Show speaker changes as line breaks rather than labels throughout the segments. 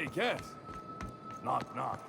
May guess. Knock, knock.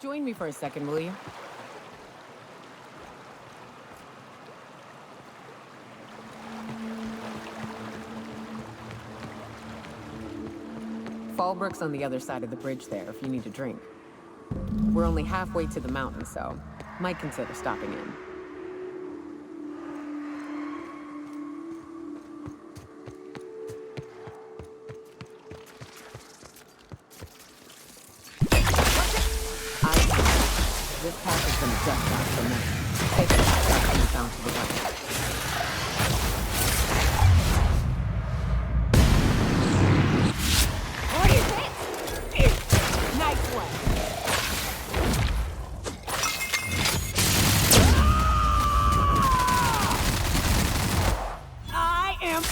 Join me for a second, will you? Fallbrook's on the other side of the bridge there if you need a drink. We're only halfway to the mountain, so might consider stopping in. This path is gonna just out for me. Take a shot when you found to the right.
What is it?
Nice one. I am.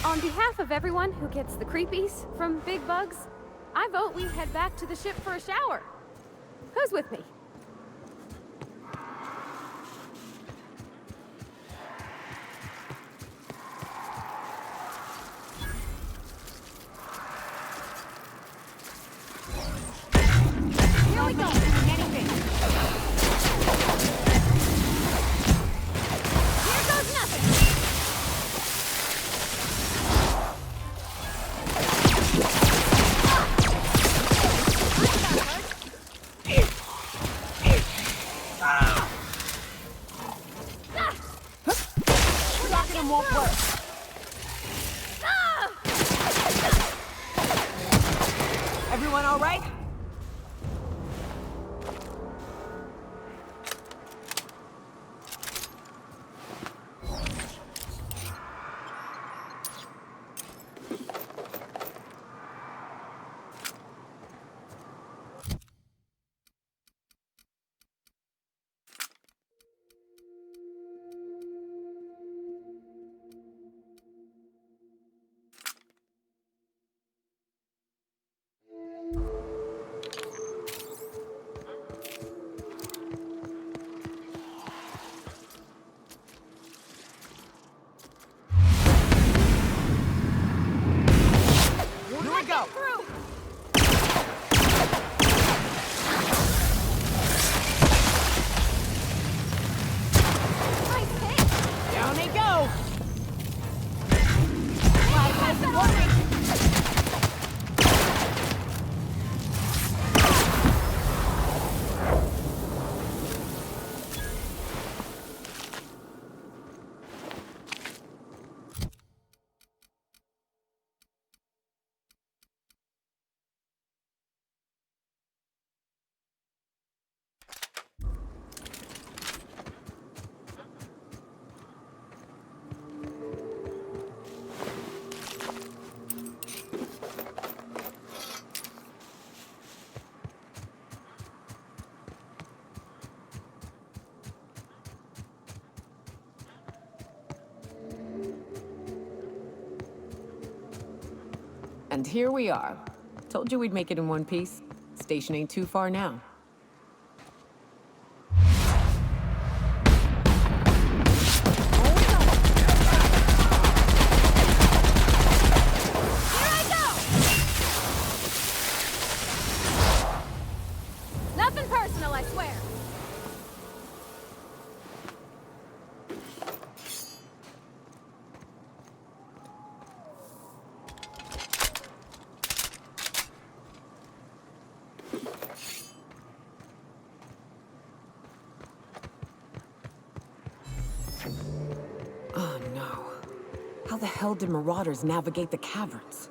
On behalf of everyone who gets the creepies from big bugs, I vote we head back to the ship for a shower. Who's with me? Here we go! Anything. Here goes nothing!
Won't work. Everyone all right? And here we are. Told you we'd make it in one piece. Station ain't too far now.
Here I go! Nothing personal, I swear.
Oh no. How the hell did marauders navigate the caverns?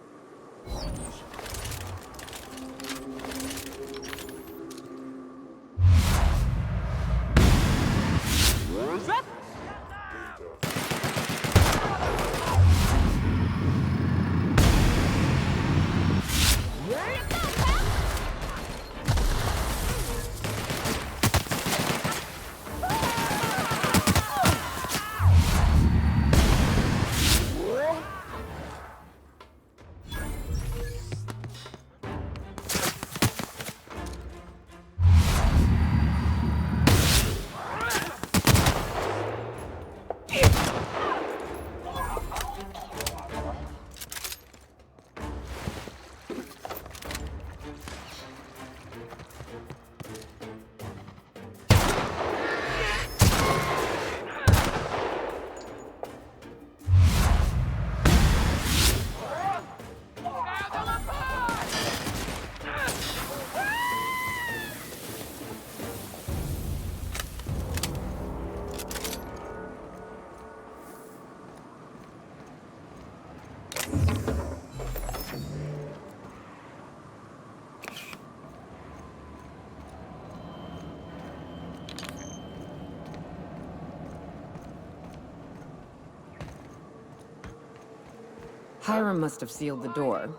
Hiram must have sealed the door.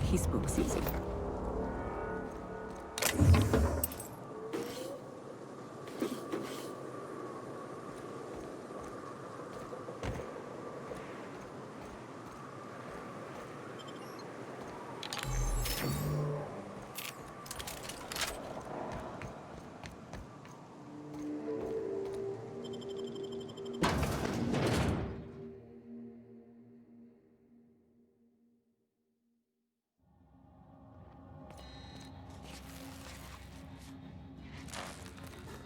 He spooks easy.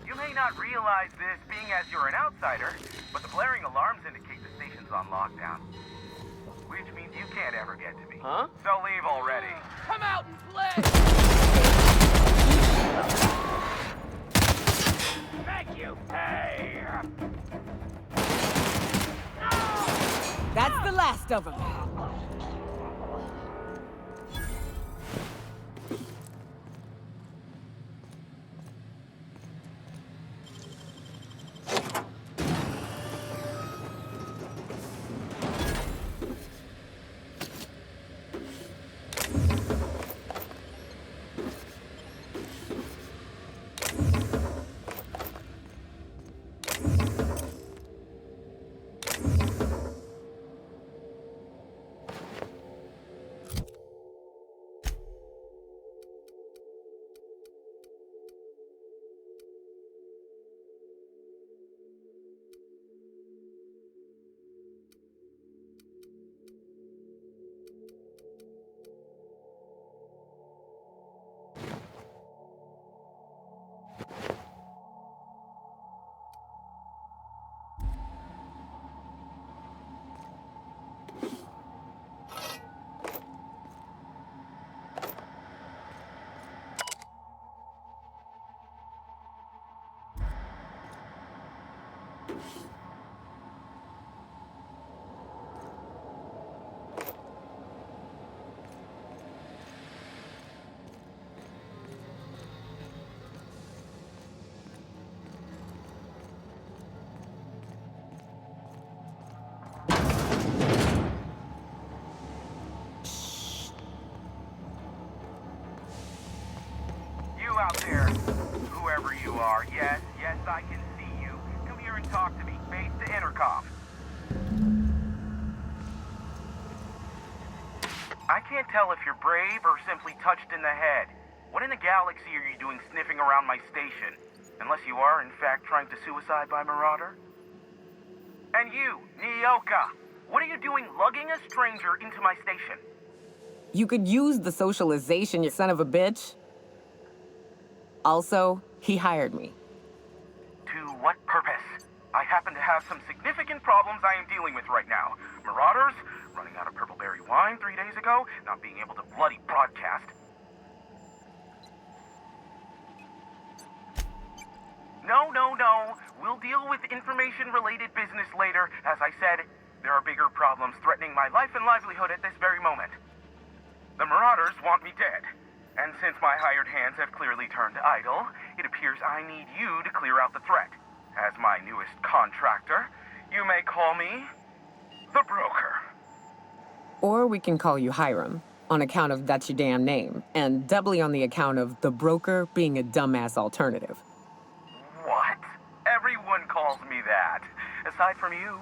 You may not realize this being as you're an outsider, but the blaring alarms indicate the station's on lockdown. Which means you can't ever get to me.
Huh?
So leave already.
Come out and play!
Thank you! Hey!
That's the last of them.
You out there, whoever you are, yes, I can see you. Come here and talk to me, face the intercom. I can't tell if you're brave or simply touched in the head. What in the galaxy are you doing sniffing around my station? Unless you are, in fact, trying to suicide by Marauder? And you, Nyoka, what are you doing lugging a stranger into my station?
You could use the socialization, you son of a bitch. Also, he hired me.
To what purpose? I happen to have some significant problems I am dealing with right now. Marauders, running out of purple berry wine 3 days ago, not being able to bloody broadcast. No. We'll deal with information-related business later. As I said, there are bigger problems threatening my life and livelihood at this very moment. The Marauders want me dead. And since my hired hands have clearly turned idle, it appears I need you to clear out the threat. As my newest contractor, you may call me the Broker.
Or we can call you Hiram, on account of that's your damn name, and doubly on the account of the Broker being a dumbass alternative.
What? Everyone calls me that, aside from you.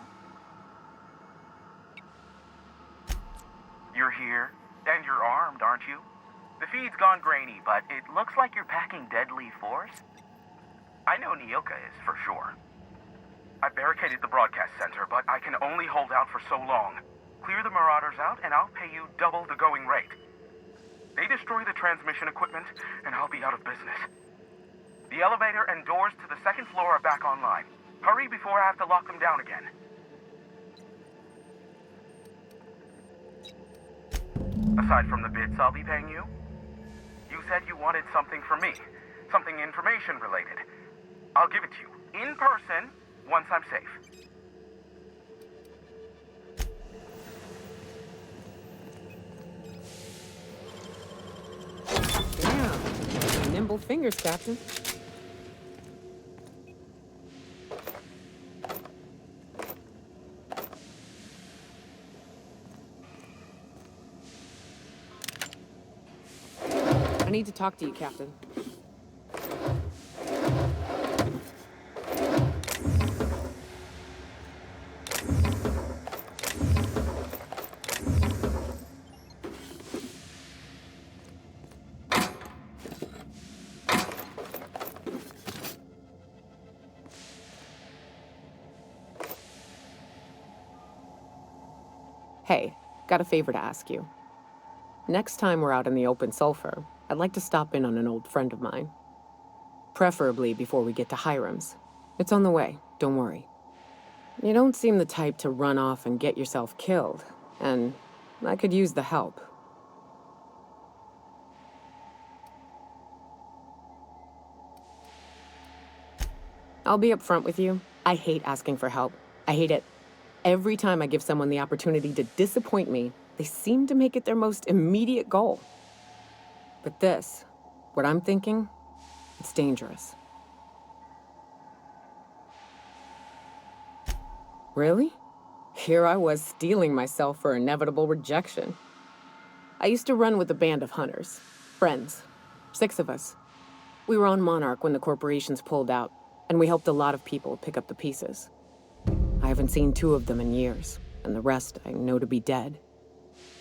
You're here, and you're armed, aren't you? The feed's gone grainy, but it looks like you're packing deadly force. I know Nyoka is, for sure. I barricaded the broadcast center, but I can only hold out for so long. Clear the Marauders out, and I'll pay you double the going rate. They destroy the transmission equipment, and I'll be out of business. The elevator and doors to the second floor are back online. Hurry before I have to lock them down again. Aside from the bits I'll be paying you, you said you wanted something from me. Something information-related. I'll give it to you, in person, once I'm safe.
Damn. Nimble fingers, Captain. need to talk to you, Captain. Hey, got a favor to ask you. Next time we're out in the open sulfur, I'd like to stop in on an old friend of mine. Preferably before we get to Hiram's. It's on the way, don't worry. You don't seem the type to run off and get yourself killed, and I could use the help. I'll be upfront with you. I hate asking for help. I hate it. Every time I give someone the opportunity to disappoint me, they seem to make it their most immediate goal. But this, what I'm thinking, it's dangerous. Really? Here I was steeling myself for inevitable rejection. I used to run with a band of hunters. Friends. 6 of us. We were on Monarch when the corporations pulled out, and we helped a lot of people pick up the pieces. I haven't seen 2 of them in years, and the rest I know to be dead.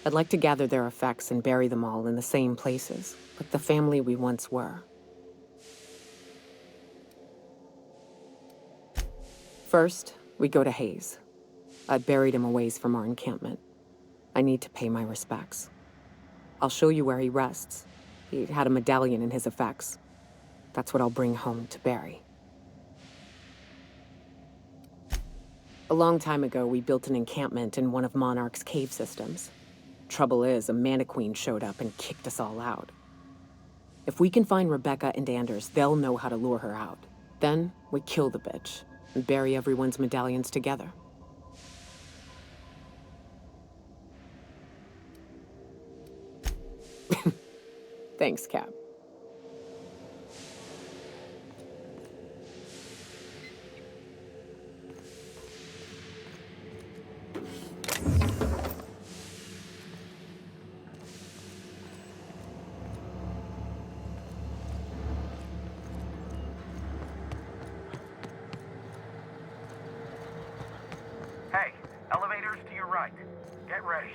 I'd like to gather their effects and bury them all in the same places, like the family we once were. First, we go to Hayes. I buried him a ways from our encampment. I need to pay my respects. I'll show you where he rests. He had a medallion in his effects. That's what I'll bring home to bury. A long time ago, we built an encampment in one of Monarch's cave systems. Trouble is, a Mantiqueen showed up and kicked us all out. If we can find Rebecca and Anders, they'll know how to lure her out. Then, we kill the bitch and bury everyone's medallions together. Thanks, Cap.
Hey, elevators to your right. Get ready.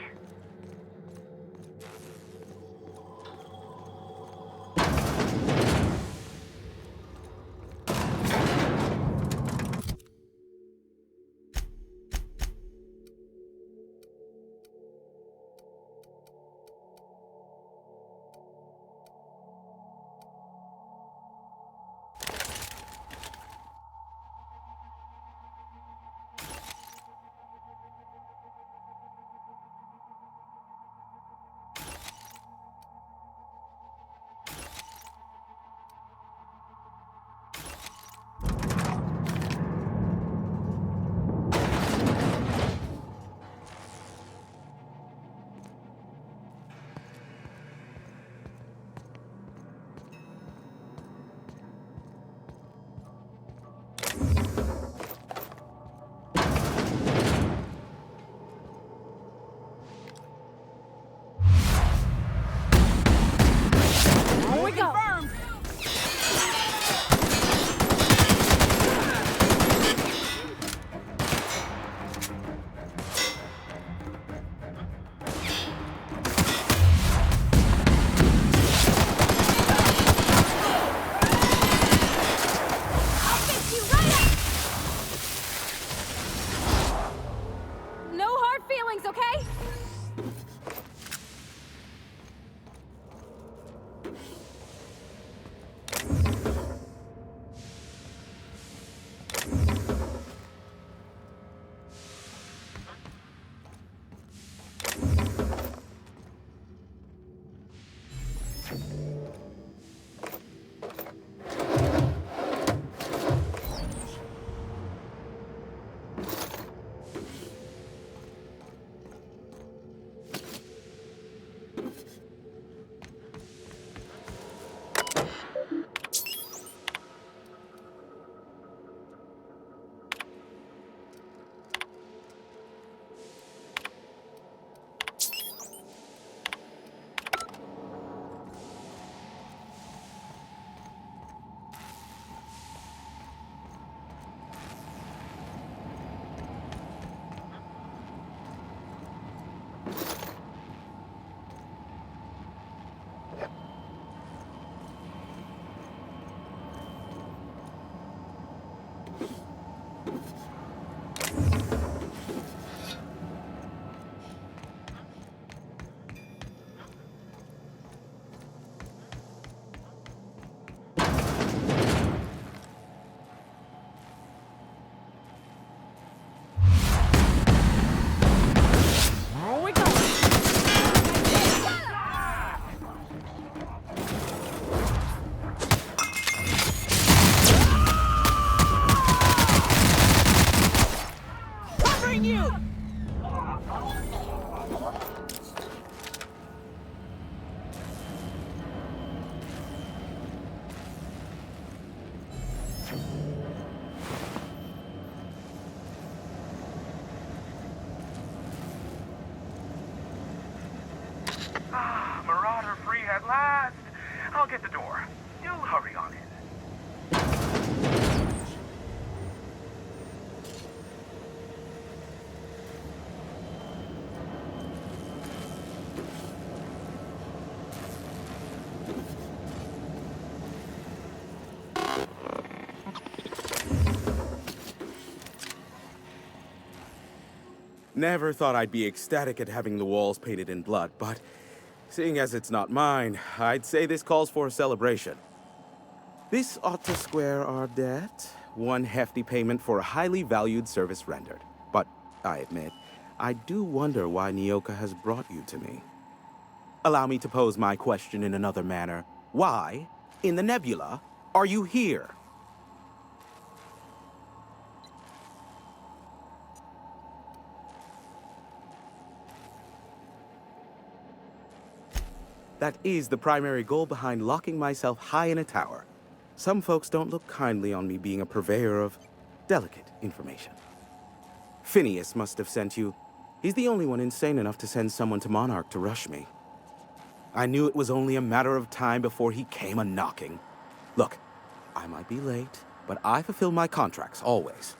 Marauder free at last. I'll get the door. You hurry on in.
Never thought I'd be ecstatic at having the walls painted in blood, but seeing as it's not mine, I'd say this calls for a celebration. This ought to square our debt. One hefty payment for a highly valued service rendered. But I admit, I do wonder why Nyoka has brought you to me. Allow me to pose my question in another manner. Why, in the nebula, are you here? That is the primary goal behind locking myself high in a tower. Some folks don't look kindly on me being a purveyor of delicate information. Phineas must have sent you. He's the only one insane enough to send someone to Monarch to rush me. I knew it was only a matter of time before he came a-knocking. Look, I might be late, but I fulfill my contracts, always.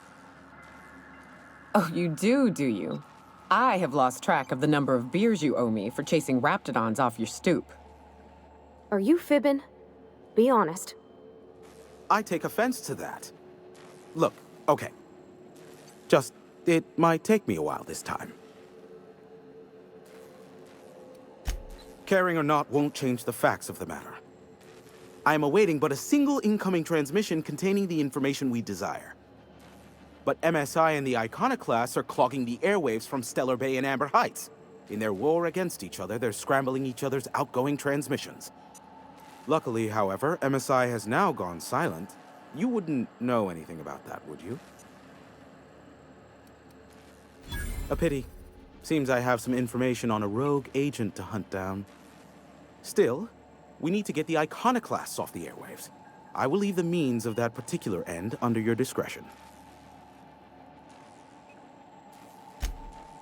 Oh, you do you? I have lost track of the number of beers you owe me for chasing raptidons off your stoop.
Are you fibbing? Be honest.
I take offense to that. Look, okay. It might take me a while this time. Caring or not won't change the facts of the matter. I am awaiting but a single incoming transmission containing the information we desire. But MSI and the Iconoclasts are clogging the airwaves from Stellar Bay and Amber Heights. In their war against each other, they're scrambling each other's outgoing transmissions. Luckily, however, MSI has now gone silent. You wouldn't know anything about that, would you? A pity. Seems I have some information on a rogue agent to hunt down. Still, we need to get the Iconoclasts off the airwaves. I will leave the means of that particular end under your discretion.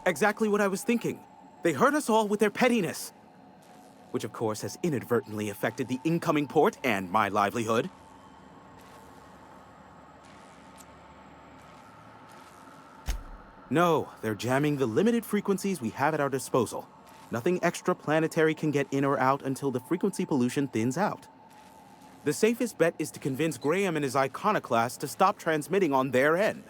Exactly what I was thinking. They hurt us all with their pettiness. Which of course has inadvertently affected the incoming port and my livelihood. No, they're jamming the limited frequencies we have at our disposal. Nothing extraplanetary can get in or out until the frequency pollution thins out. The safest bet is to convince Graham and his Iconoclast to stop transmitting on their end.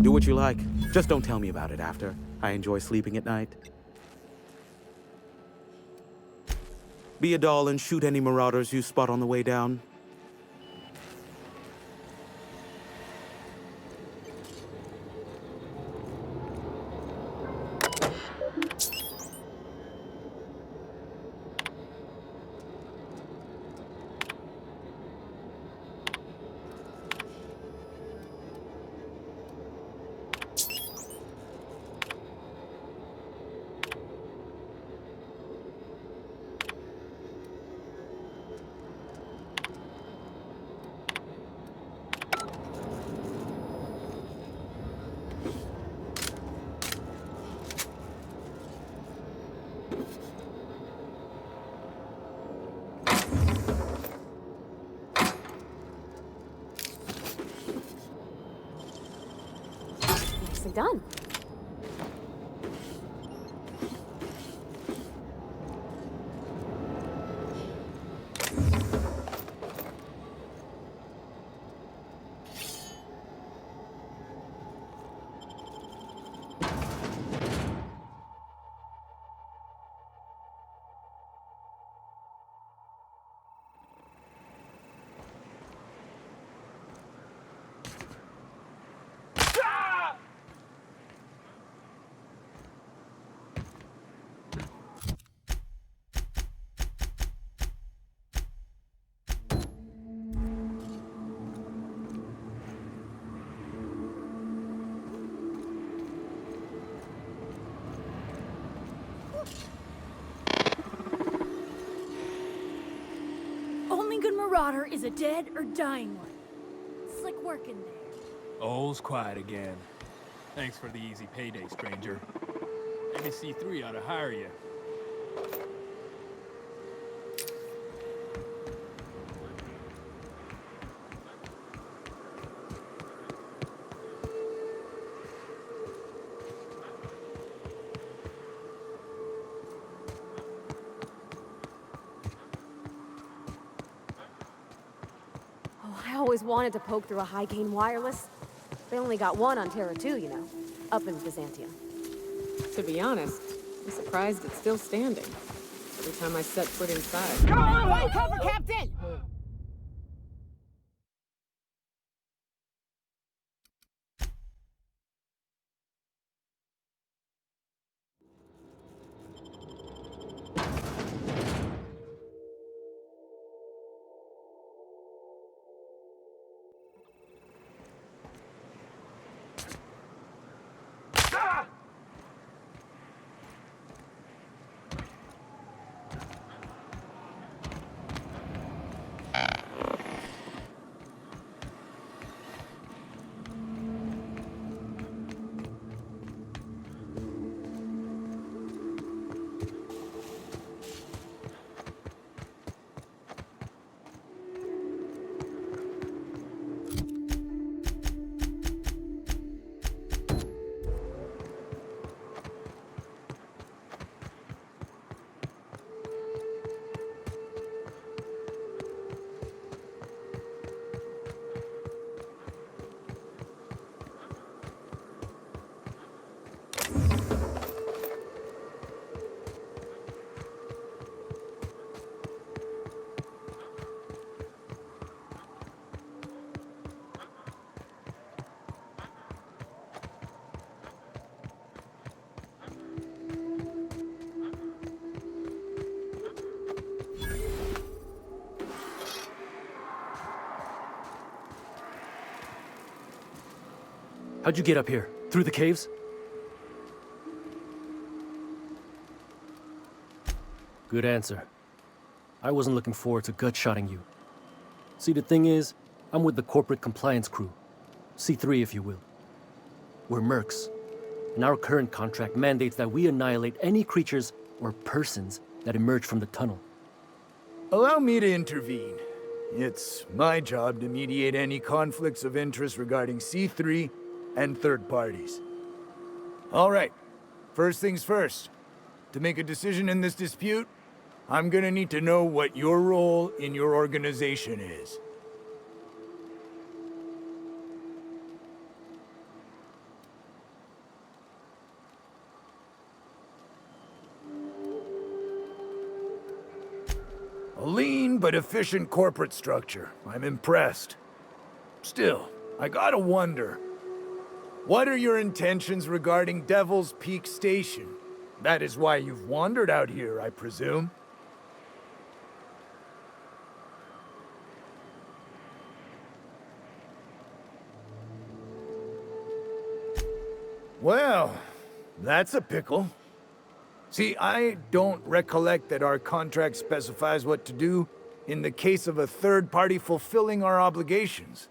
Do what you like. Just don't tell me about it after. I enjoy sleeping at night. Be a doll and shoot any marauders you spot on the way down.
Nicely done.
marauder is a dead or dying one. Slick working there.
All's quiet again. Thanks for the easy payday, stranger. Maybe C3 ought to hire you.
Oh, I always wanted to poke through a high-gain wireless. They only got one on Terra 2, you know, up in Byzantium.
To be honest, I'm surprised it's still standing. Every time I set foot inside.
Cover, Captain!
How'd you get up here? Through the caves? Good answer. I wasn't looking forward to gut-shotting you. See, the thing is, I'm with the corporate compliance crew. C3, if you will. We're mercs, and our current contract mandates that we annihilate any creatures or persons that emerge from the tunnel.
Allow me to intervene. It's my job to mediate any conflicts of interest regarding C3 and third parties. All right, first things first. To make a decision in this dispute, I'm gonna need to know what your role in your organization is. A lean but efficient corporate structure. I'm impressed. Still, I gotta wonder, what are your intentions regarding Devil's Peak Station? That is why you've wandered out here, I presume. Well, that's a pickle. See, I don't recollect that our contract specifies what to do in the case of a third party fulfilling our obligations.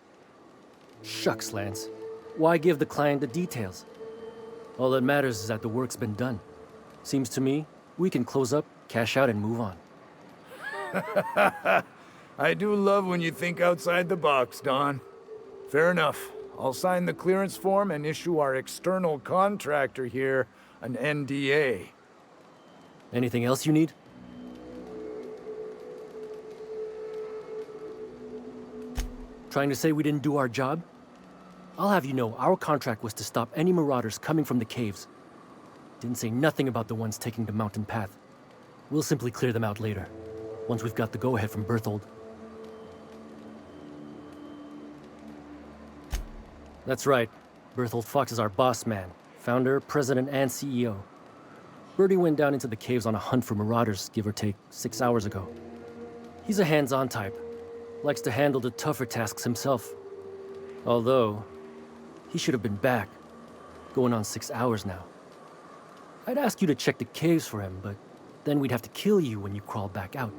Shucks, Lance. Why give the client the details? All that matters is that the work's been done. Seems to me, we can close up, cash out, and move on.
I do love when you think outside the box, Don. Fair enough. I'll sign the clearance form and issue our external contractor here an NDA.
Anything else you need? Trying to say we didn't do our job? I'll have you know, our contract was to stop any marauders coming from the caves. Didn't say nothing about the ones taking the mountain path. We'll simply clear them out later, once we've got the go-ahead from Berthold. That's right. Berthold Fox is our boss man, founder, president, and CEO. Bertie went down into the caves on a hunt for marauders, give or take, 6 hours ago. He's a hands-on type. Likes to handle the tougher tasks himself. Although, he should have been back. Going on 6 hours now. I'd ask you to check the caves for him, but then we'd have to kill you when you crawl back out.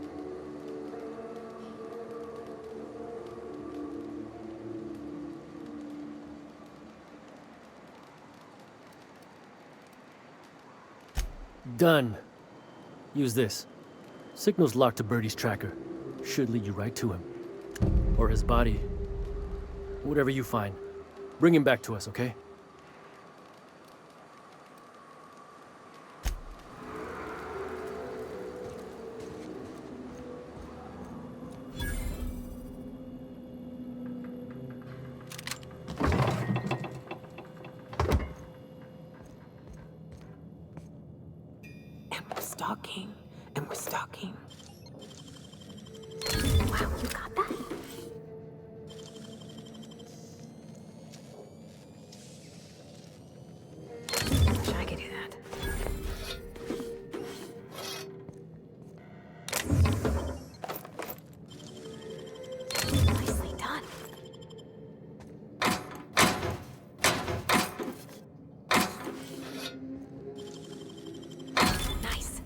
Done. Use this. Signal's locked to Birdie's tracker. Should lead you right to him. Or his body. Whatever you find. Bring him back to us, okay?
And we're stalking. And we're stalking.
Wow, you got that?
Wish I could do that.
Nicely done.
Nice.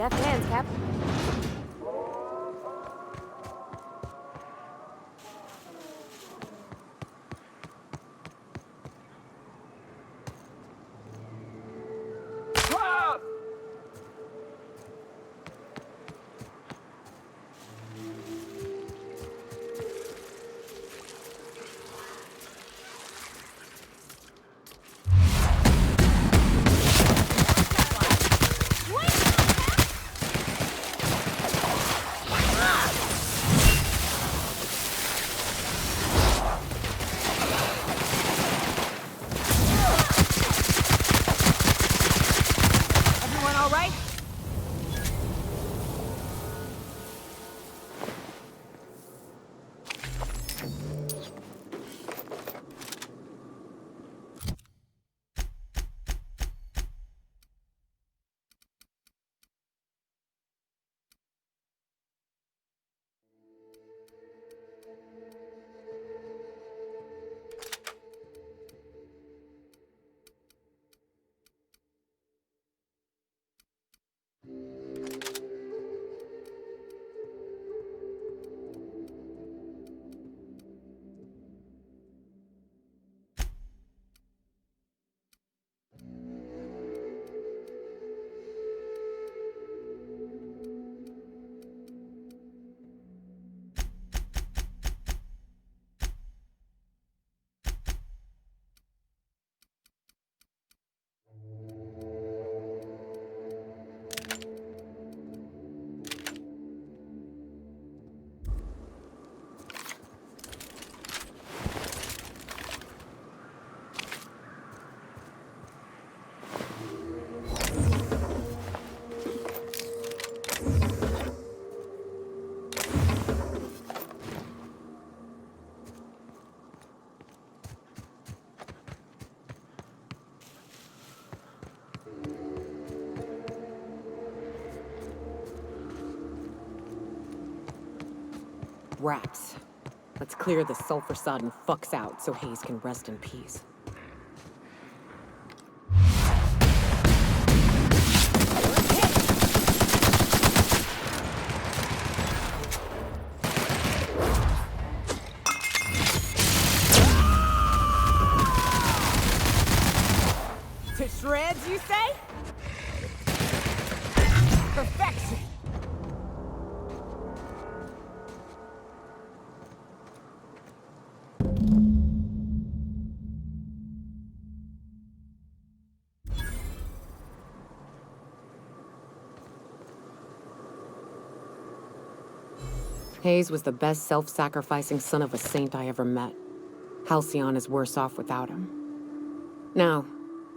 Deft hands, Cap.
Everyone all right?
Rats. Let's clear the sulfur-sodden fucks out so Hayes can rest in peace.
To shreds, you say? Perfection.
Hayes was the best self-sacrificing son of a saint I ever met. Halcyon is worse off without him. Now,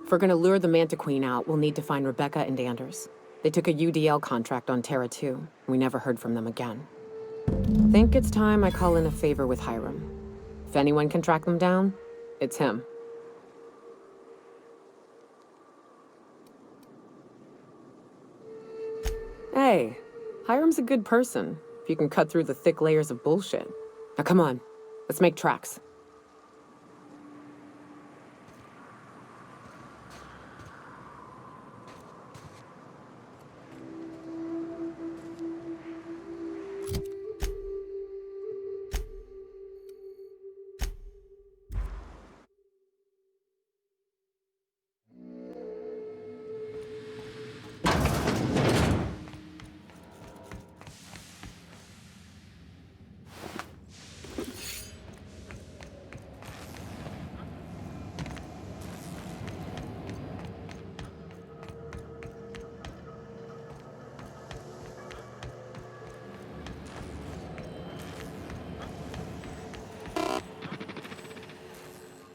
if we're gonna lure the Manta Queen out, we'll need to find Rebecca and Anders. They took a UDL contract on Terra 2. We never heard from them again. Think it's time I call in a favor with Hiram. If anyone can track them down, it's him. Hey, Hiram's a good person, if you can cut through the thick layers of bullshit. Now come on, let's make tracks.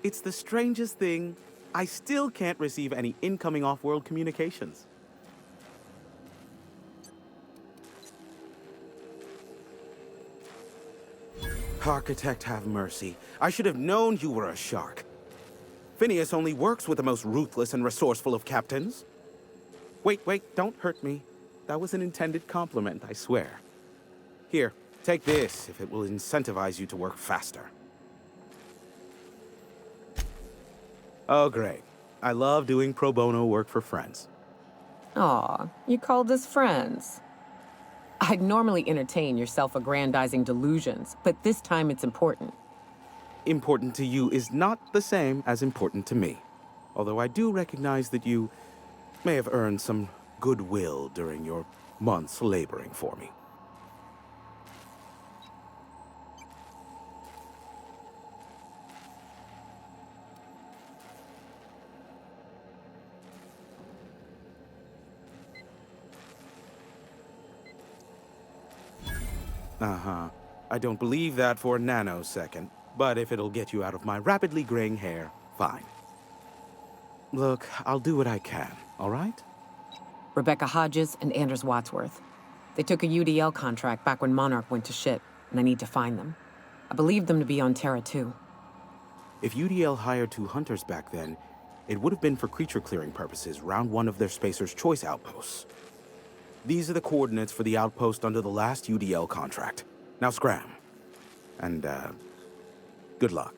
It's the strangest thing. I still can't receive any incoming off-world communications. Architect, have mercy. I should have known you were a shark. Phineas only works with the most ruthless and resourceful of captains. Wait, don't hurt me. That was an intended compliment, I swear. Here, take this if it will incentivize you to work faster. Oh, great. I love doing pro bono work for friends.
Aw, you called us friends. I'd normally entertain your self-aggrandizing delusions, but this time it's important.
Important to you is not the same as important to me. Although I do recognize that you may have earned some goodwill during your months laboring for me. Uh-huh. I don't believe that for a nanosecond, but if it'll get you out of my rapidly graying hair, fine. Look, I'll do what I can, all right?
Rebecca Hodges and Anders Wadsworth. They took a UDL contract back when Monarch went to shit, and I need to find them. I believe them to be on Terra 2.
If UDL hired 2 hunters back then, it would have been for creature clearing purposes round one of their Spacer's Choice outposts. These are the coordinates for the outpost under the last UDL contract. Now scram. And, good luck.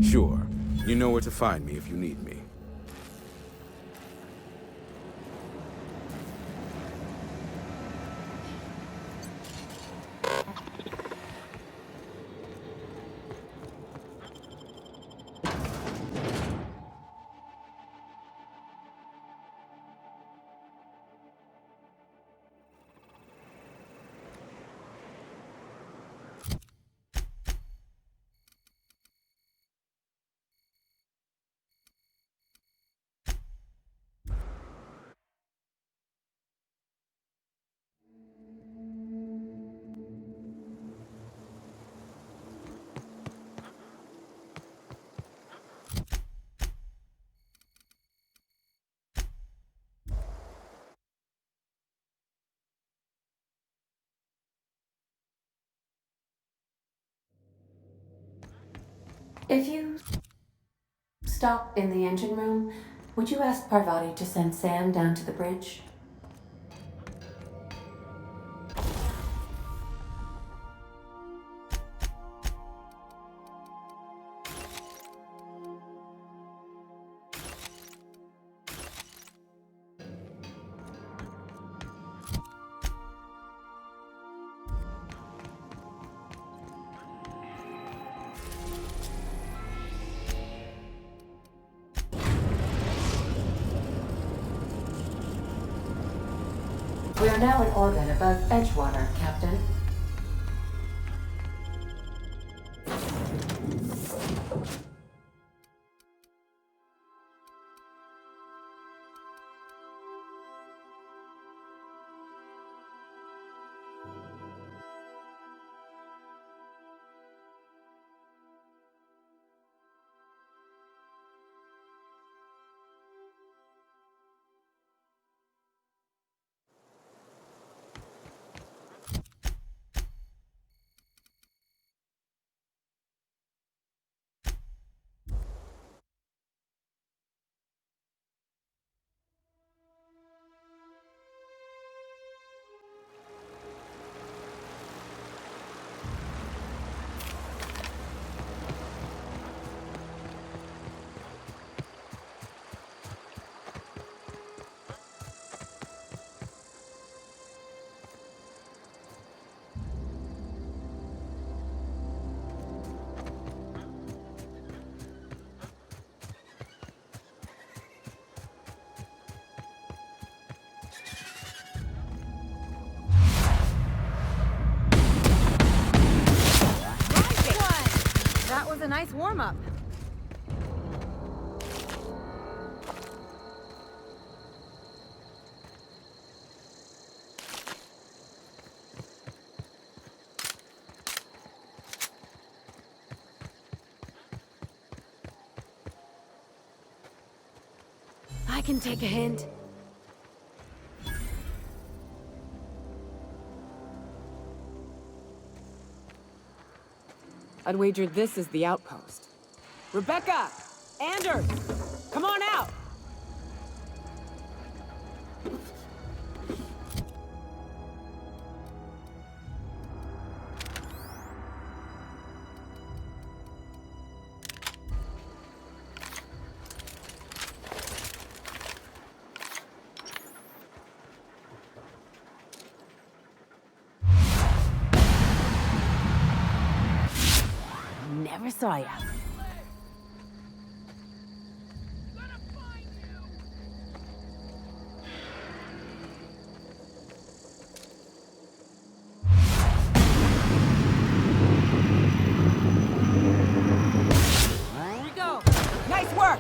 Sure. You know where to find me if you need me.
If you stop in the engine room, would you ask Parvati to send Sam down to the bridge? We are now in orbit above Edgewater, Captain.
That was a nice warm-up. I can take a hint.
I'd wager this is the outpost. Rebecca! Anders! Come on out!
saw ya. Here we go. Nice work.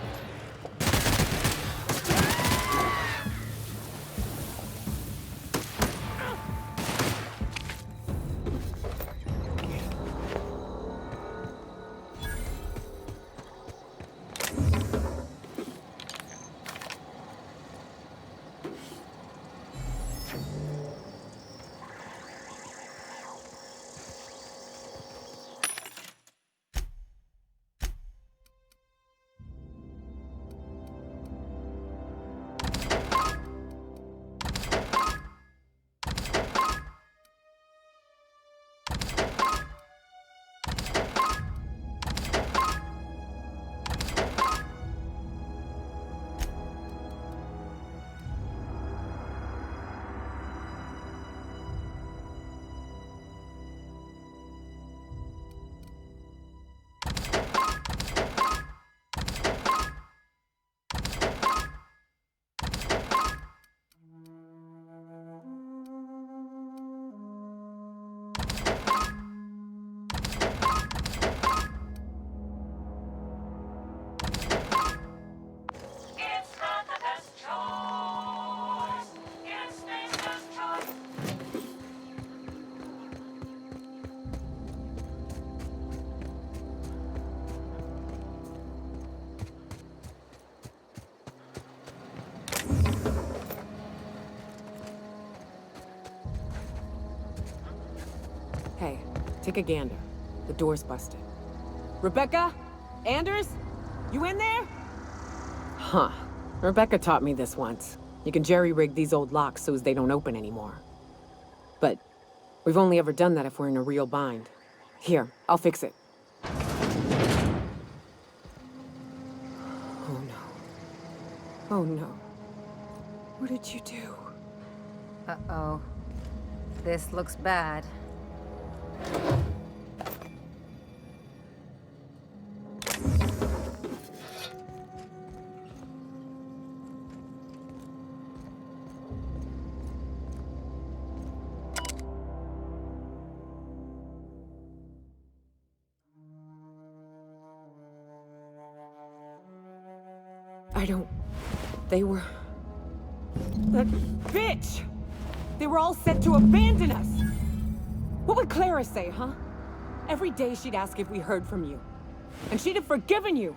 Hey, take a gander. The door's busted. Rebecca? Anders? You in there? Huh. Rebecca taught me this once. You can jerry-rig these old locks so as they don't open anymore. But we've only ever done that if we're in a real bind. Here, I'll fix it. Oh no. Oh no. What did you do?
Uh-oh. This looks bad.
I don't... They were...
That bitch! They were all set to abandon us! What would Clara say, huh? Every day she'd ask if we heard from you. And she'd have forgiven you!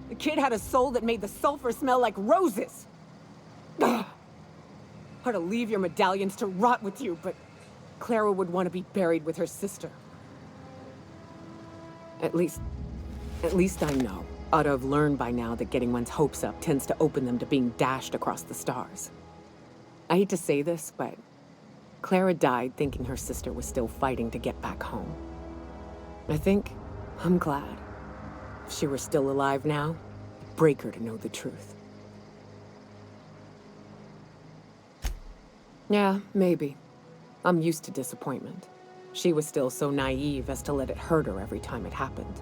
The kid had a soul that made the sulfur smell like roses! Ugh. Or to leave your medallions to rot with you, but Clara would want to be buried with her sister.
At least I know. Ought to have learned by now that getting one's hopes up tends to open them to being dashed across the stars. I hate to say this, but Clara died thinking her sister was still fighting to get back home. I think I'm glad. If she were still alive now, it'd break her to know the truth. Yeah, maybe. I'm used to disappointment. She was still so naive as to let it hurt her every time it happened.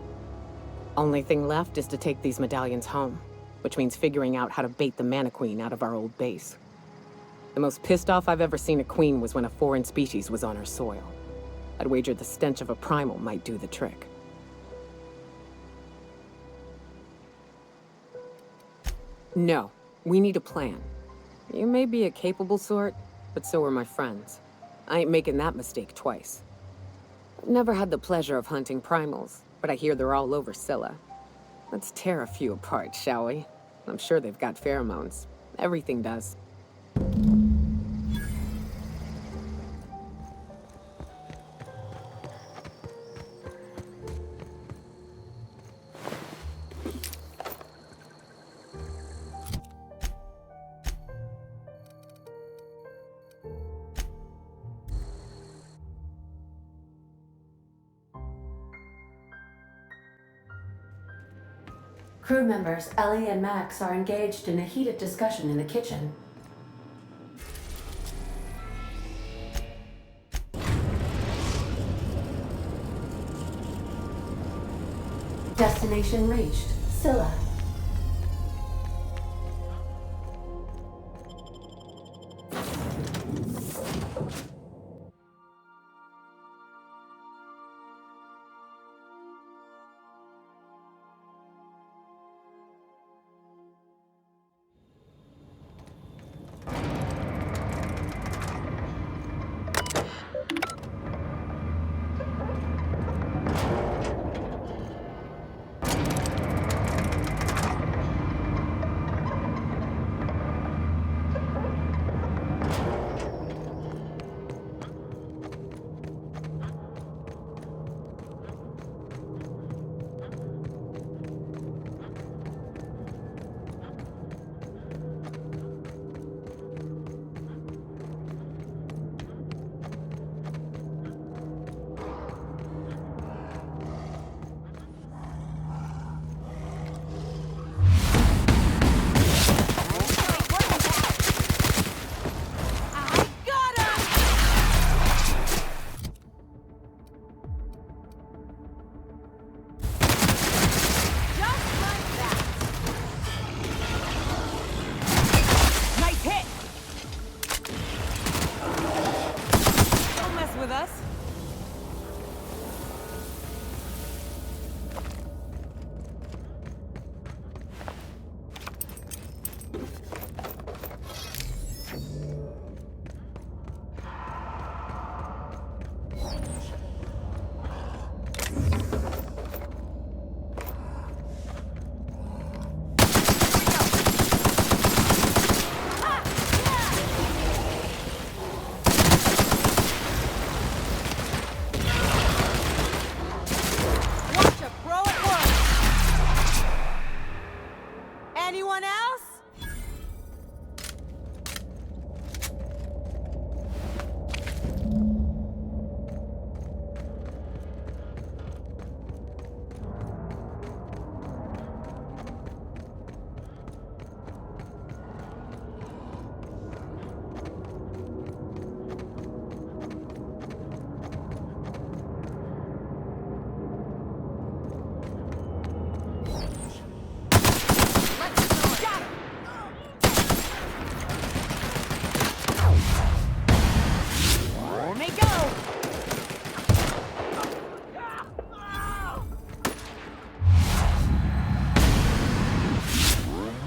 Only thing left is to take these medallions home, which means figuring out how to bait the Mana Queen out of our old base. The most pissed off I've ever seen a queen was when a foreign species was on her soil. I'd wager the stench of a primal might do the trick. No, we need a plan. You may be a capable sort, but so are my friends. I ain't making that mistake twice. I've never had the pleasure of hunting primals, but I hear they're all over Scylla. Let's tear a few apart, shall we? I'm sure they've got pheromones. Everything does.
Crew members Ellie and Max are engaged in a heated discussion in the kitchen. Destination reached. Scylla.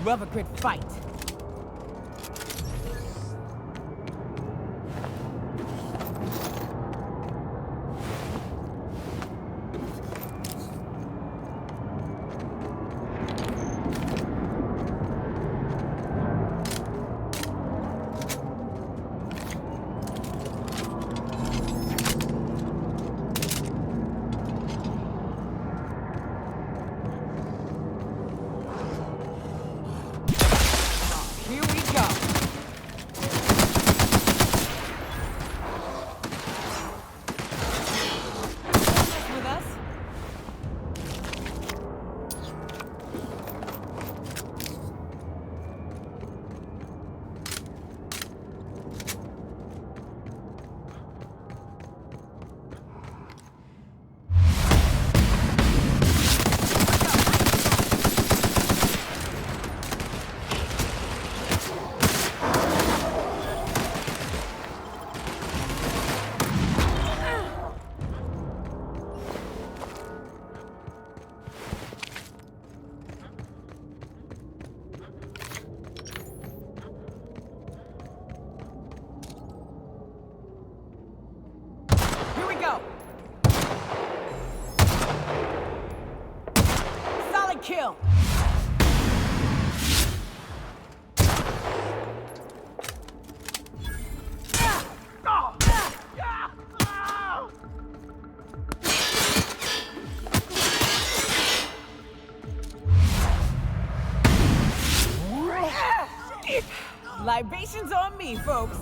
Love a good fight. Kill. Libations on me, folks.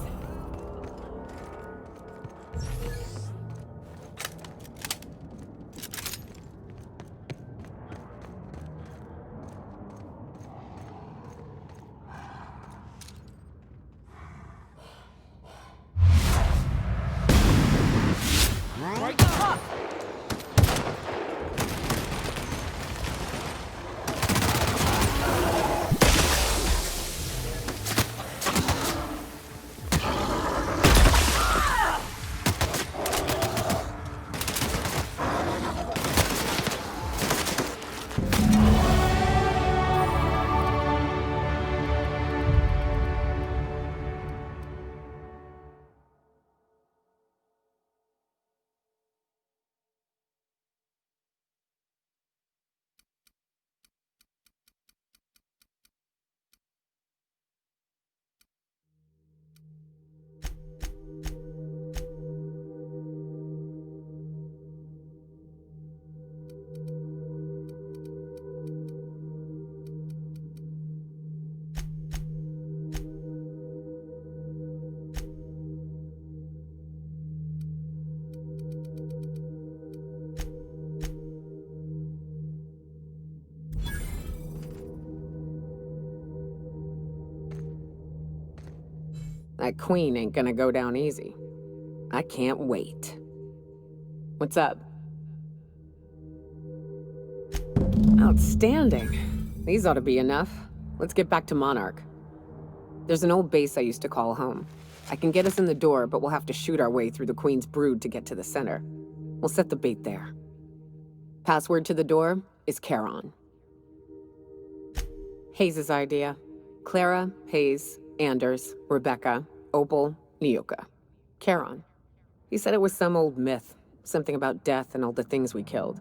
That queen ain't gonna go down easy. I can't wait. What's up? Outstanding. These ought to be enough. Let's get back to Monarch. There's an old base I used to call home. I can get us in the door, but we'll have to shoot our way through the Queen's brood to get to the center. We'll set the bait there. Password to the door is Charon. Hayes' idea. Clara, Hayes, Anders, Rebecca, Opal, Nyoka. Charon. He said it was some old myth. Something about death and all the things we killed.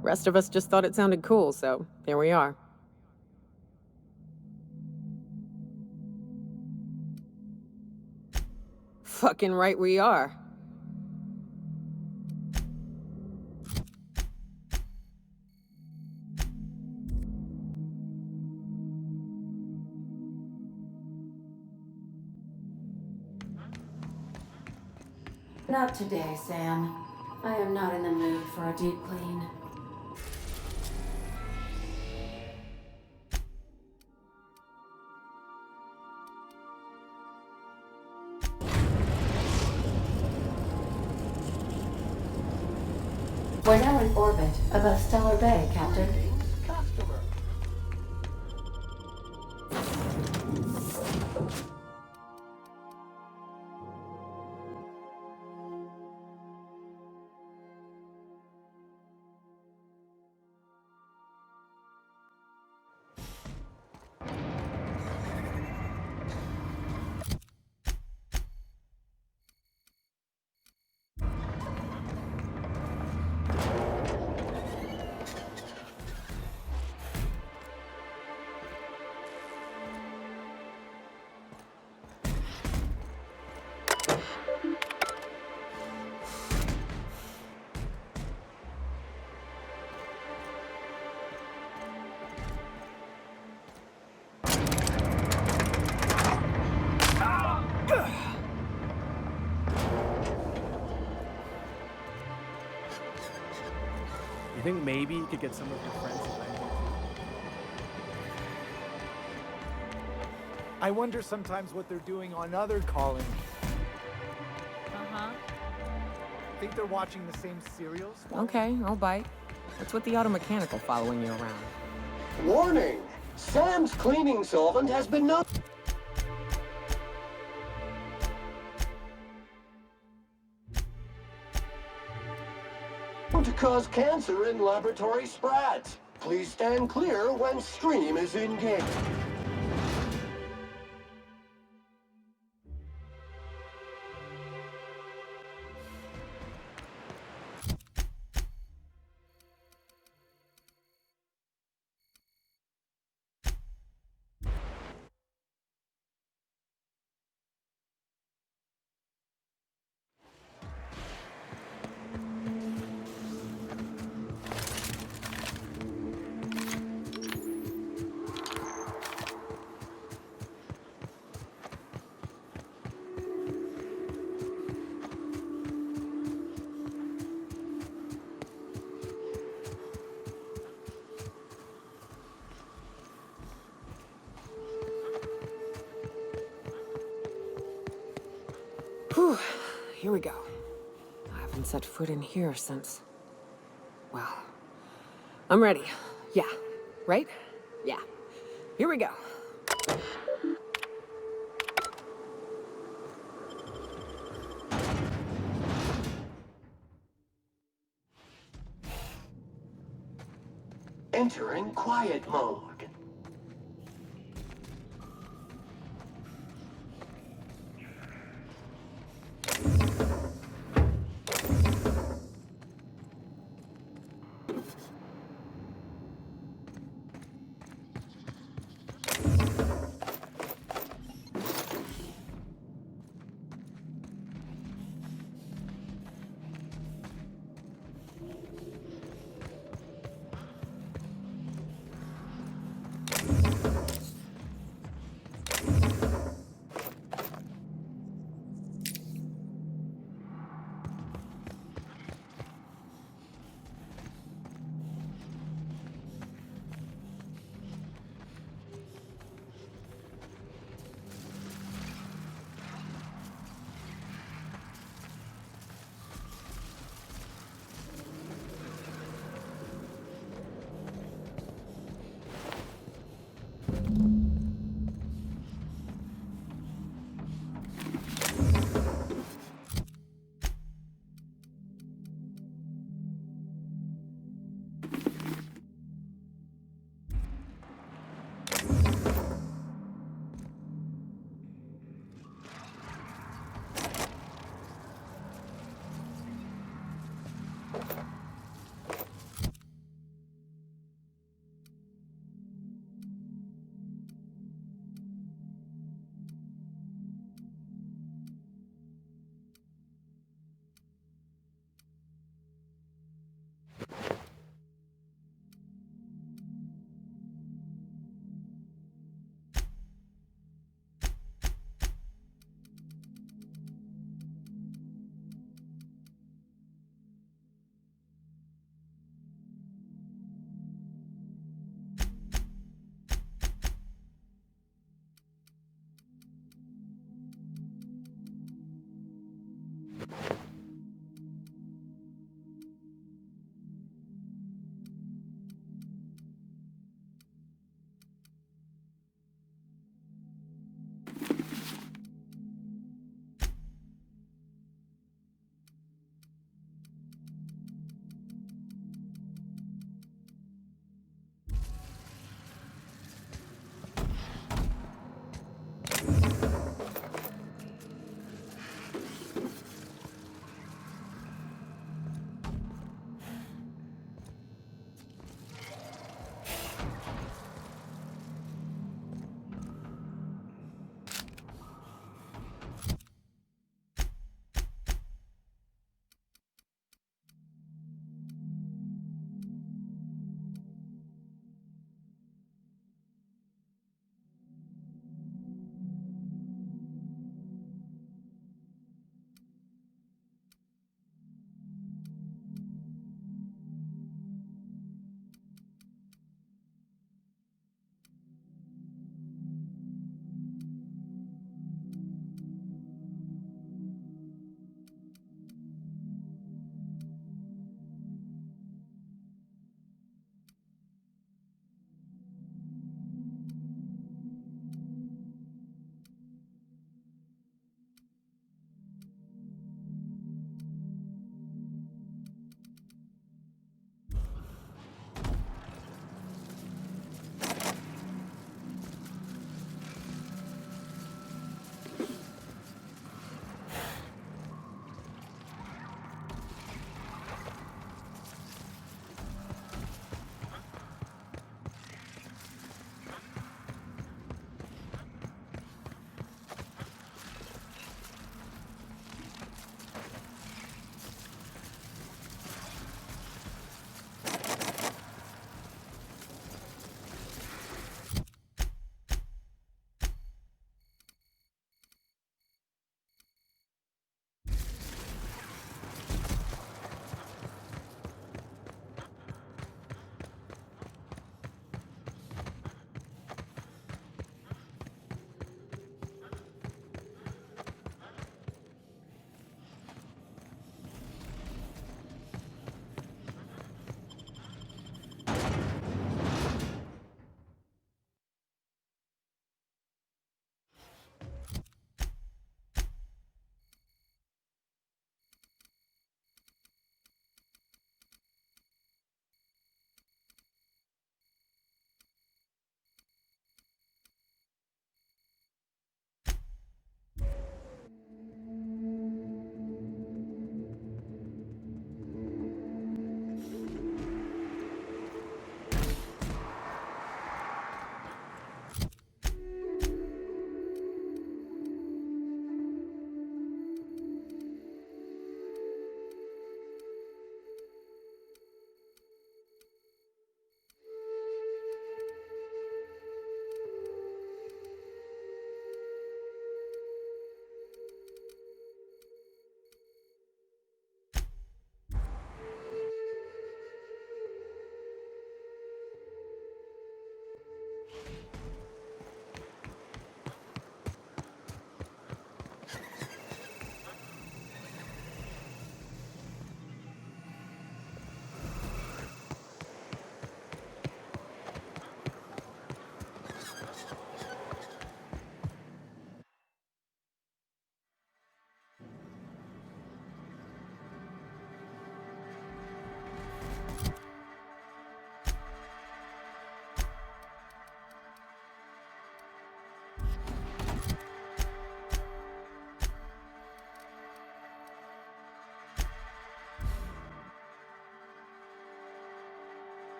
Rest of us just thought it sounded cool, so here we are. Fucking right we are.
Not today, Sam. I am not in the mood for a deep clean. We're now in orbit above Stellar Bay, Captain.
You think maybe you could get some of your friends to lend you?
I wonder sometimes what they're doing on other colonies.
Uh-huh.
Think they're watching the same serials?
Okay, I'll bite. What's with the auto mechanical following you around?
Warning! Sam's cleaning solvent has been known to cause cancer in laboratory sprats. Please stand clear when stream is engaged.
Whew, here we go. I haven't set foot in here since... Well, I'm ready. Yeah, right? Yeah. Here we go.
Entering quiet mode.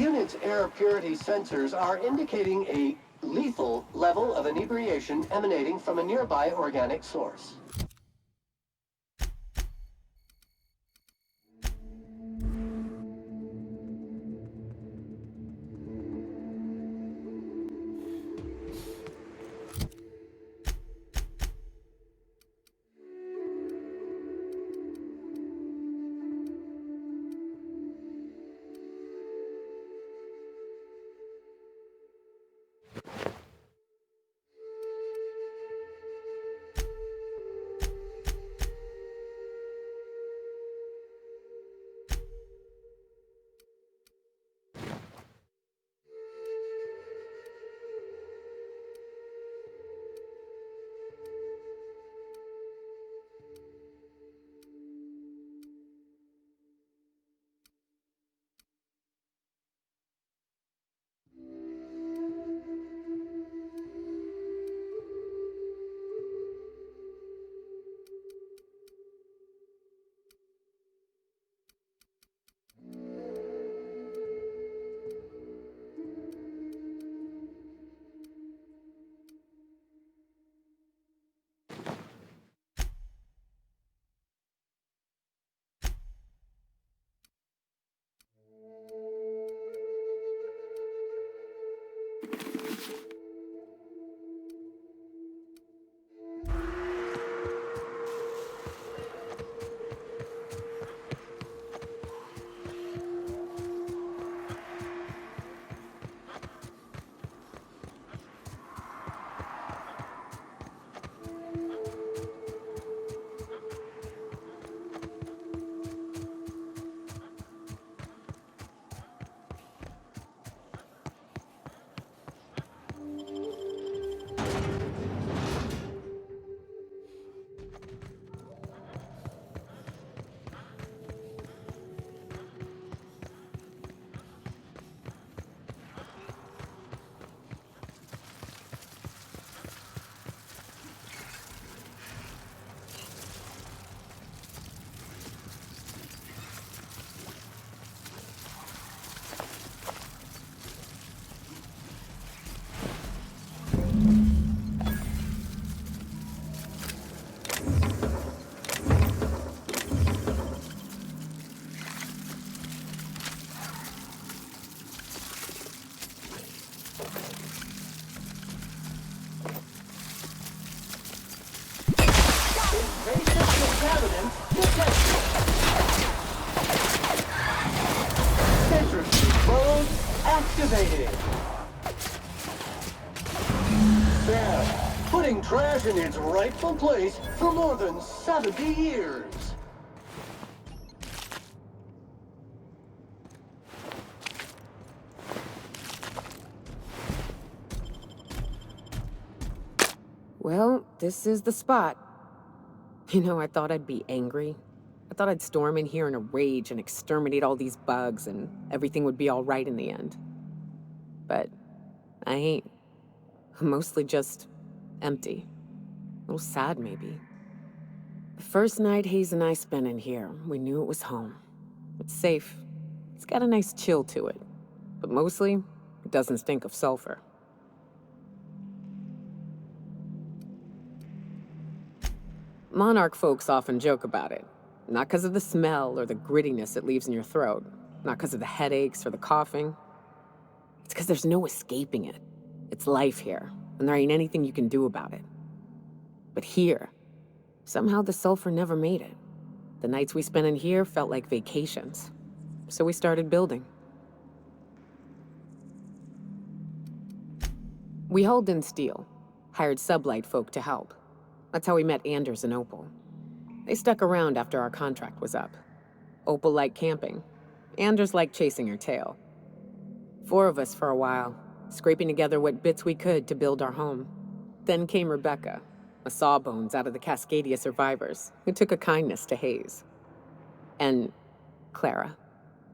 Unit's air purity sensors are indicating a lethal level of inebriation emanating from a nearby organic source. Centrifuge mode activated. Sam, putting trash in its rightful place for more than 70 years.
Well, this is the spot. You know, I thought I'd be angry. I thought I'd storm in here in a rage and exterminate all these bugs and everything would be all right in the end. But I ain't. I'm mostly just empty. A little sad, maybe. The first night Hayes and I spent in here, we knew it was home. It's safe. It's got a nice chill to it. But mostly, it doesn't stink of sulfur. Monarch folks often joke about it. Not because of the smell or the grittiness it leaves in your throat. Not because of the headaches or the coughing. It's because there's no escaping it. It's life here, and there ain't anything you can do about it. But here, somehow the sulfur never made it. The nights we spent in here felt like vacations. So we started building. We hauled in steel, hired sublight folk to help. That's how we met Anders and Opal. They stuck around after our contract was up. Opal liked camping. Anders liked chasing her tail. 4 of us for a while, scraping together what bits we could to build our home. Then came Rebecca, a sawbones out of the Cascadia survivors, who took a kindness to Hayes. And Clara,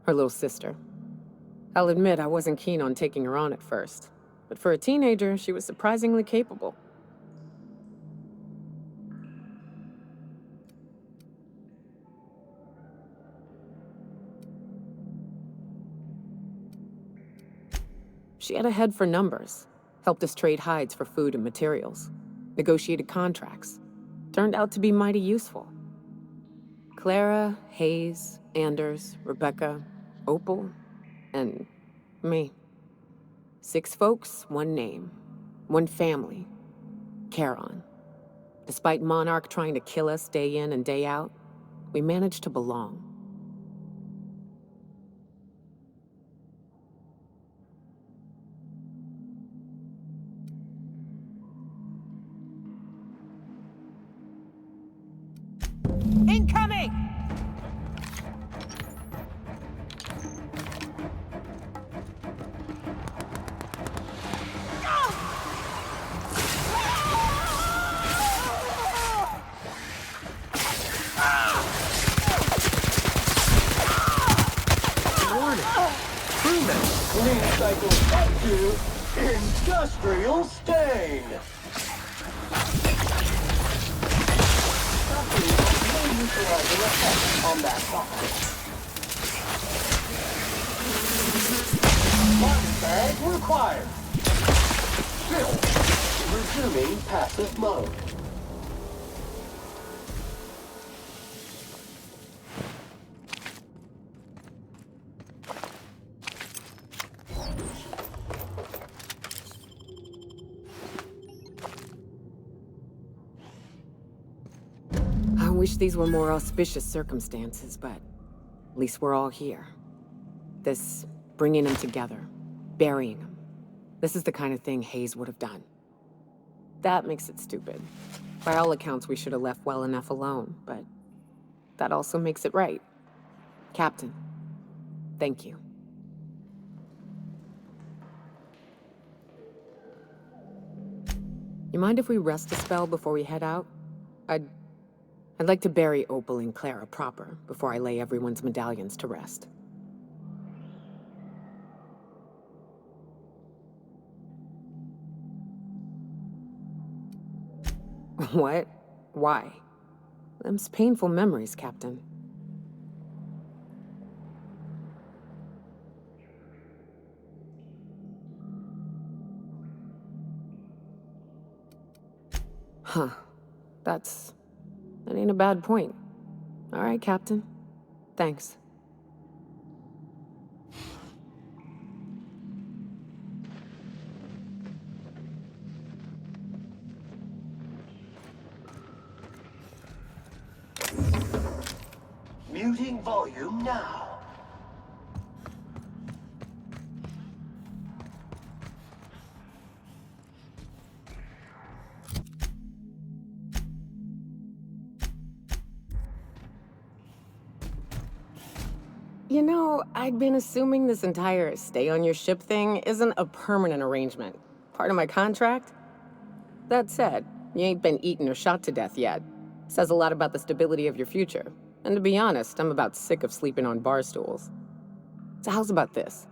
her little sister. I'll admit I wasn't keen on taking her on at first, but for a teenager, she was surprisingly capable. She had a head for numbers, helped us trade hides for food and materials, negotiated contracts. Turned out to be mighty useful. Clara, Hayes, Anders, Rebecca, Opal, and me. 6 folks, 1 name, 1 family. Charon. Despite Monarch trying to kill us day in and day out, we managed to belong.
Incoming!
Clean cycle up to industrial stain. Neutralizing effect on that side. One bag required. Still, resuming passive mode.
I wish these were more auspicious circumstances, but at least we're all here. This bringing them together, burying them. This is the kind of thing Hayes would have done. That makes it stupid. By all accounts, we should have left well enough alone, but that also makes it right. Captain, thank you. You mind if we rest a spell before we head out? I'd like to bury Opal and Clara proper before I lay everyone's medallions to rest. What? Why? Them's painful memories, Captain. Huh. That ain't a bad point. All right, Captain. Thanks.
Muting volume now.
You know, I'd been assuming this entire stay on your ship thing isn't a permanent arrangement. Part of my contract? That said, you ain't been eaten or shot to death yet. Says a lot about the stability of your future. And to be honest, I'm about sick of sleeping on bar stools. So how's about this?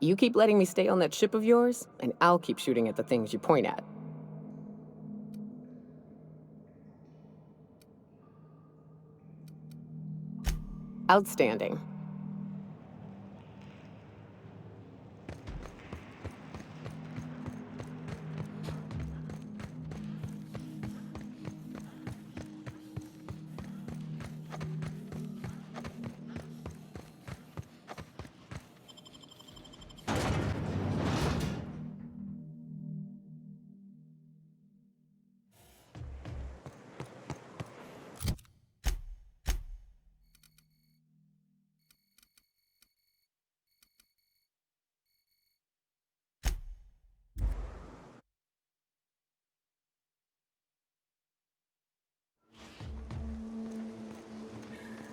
You keep letting me stay on that ship of yours, and I'll keep shooting at the things you point at. Outstanding.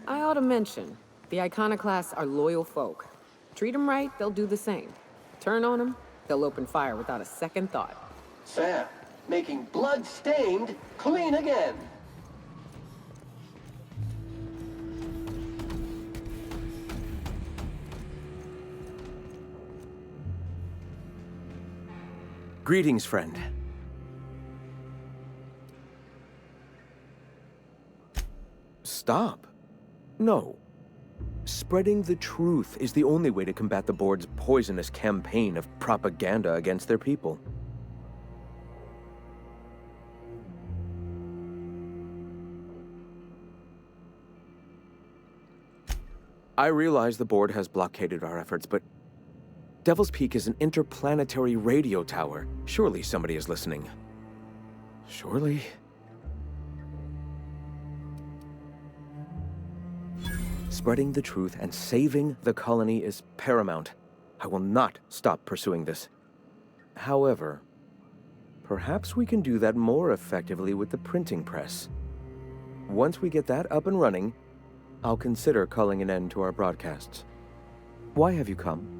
I ought to mention, the Iconoclasts are loyal folk. Treat them right, they'll do the same. Turn on them, they'll open fire without a second thought.
Sam, making blood-stained clean again.
Greetings, friend.
Stop.
No. Speak. Spreading the truth is the only way to combat the board's poisonous campaign of propaganda against their people. I realize the board has blockaded our efforts, but Devil's Peak is an interplanetary radio tower. Surely somebody is listening. Surely? Spreading the truth and saving the colony is paramount. I will not stop pursuing this. However, perhaps we can do that more effectively with the printing press. Once we get that up and running, I'll consider calling an end to our broadcasts. Why have you come?